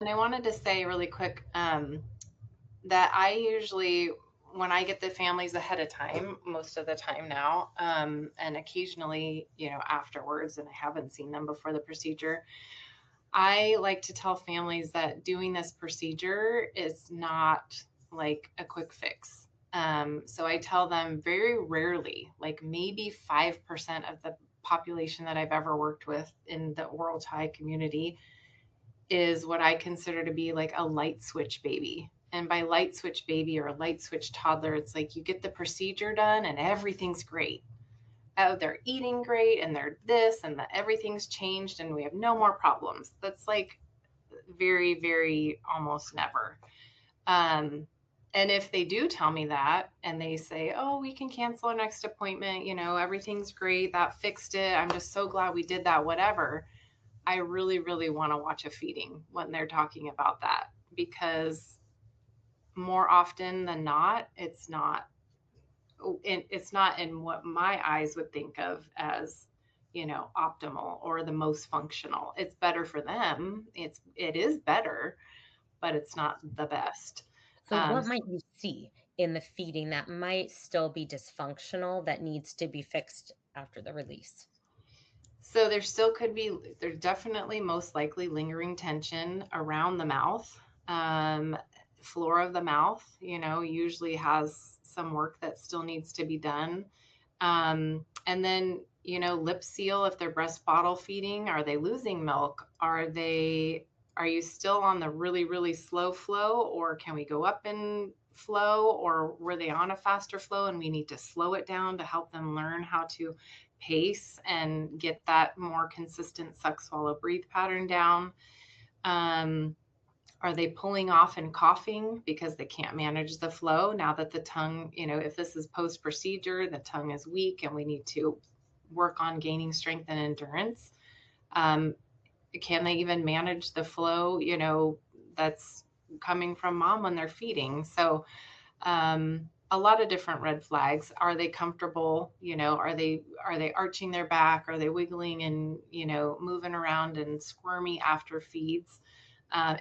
And I wanted to say really quick that I usually, when I get the families ahead of time, most of the time now, and occasionally, afterwards, and I haven't seen them before the procedure, I like to tell families that doing this procedure is not like a quick fix. So I tell them very rarely, like maybe 5% of the population that I've ever worked with in the oral tie community is what I consider to be like a light switch baby. And by light switch baby or a light switch toddler, it's like you get the procedure done and everything's great. Oh, they're eating great and they're this and everything's changed and we have no more problems. That's like very, very almost never. Um, and if they do tell me that and they say, oh, we can cancel our next appointment, everything's great, that fixed it. I'm just so glad we did that, whatever. I really, really want to watch a feeding when they're talking about that because more often than not, it's not in what my eyes would think of as optimal or the most functional. It's better for them. It is better, but it's not the best. So what might you see in the feeding that might still be dysfunctional that needs to be fixed after the release? So there's definitely most likely lingering tension around the mouth. Um, Floor of the mouth, usually has some work that still needs to be done. And then, lip seal, if they're breast bottle feeding, are they losing milk? Are you still on the really, really slow flow, or can we go up in flow, or were they on a faster flow and we need to slow it down to help them learn how to pace and get that more consistent suck, swallow, breathe pattern down? Um, are they pulling off and coughing because they can't manage the flow now that the tongue, if this is post procedure, the tongue is weak and we need to work on gaining strength and endurance? Um, can they even manage the flow, that's coming from mom when they're feeding? So, a lot of different red flags. Are they comfortable? Are they arching their back? Are they wiggling and moving around and squirmy after feeds?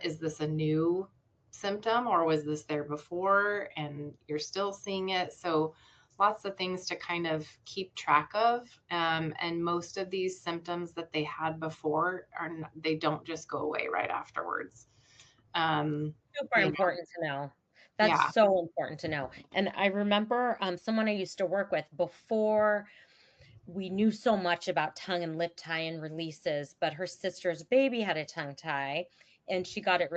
Is this a new symptom or was this there before and you're still seeing it? So lots of things to kind of keep track of. And most of these symptoms that they had before they don't just go away right afterwards. Um, Super you know, important to know. That's yeah. so important to know. And I remember someone I used to work with before we knew so much about tongue and lip tie and releases, but her sister's baby had a tongue tie and she got it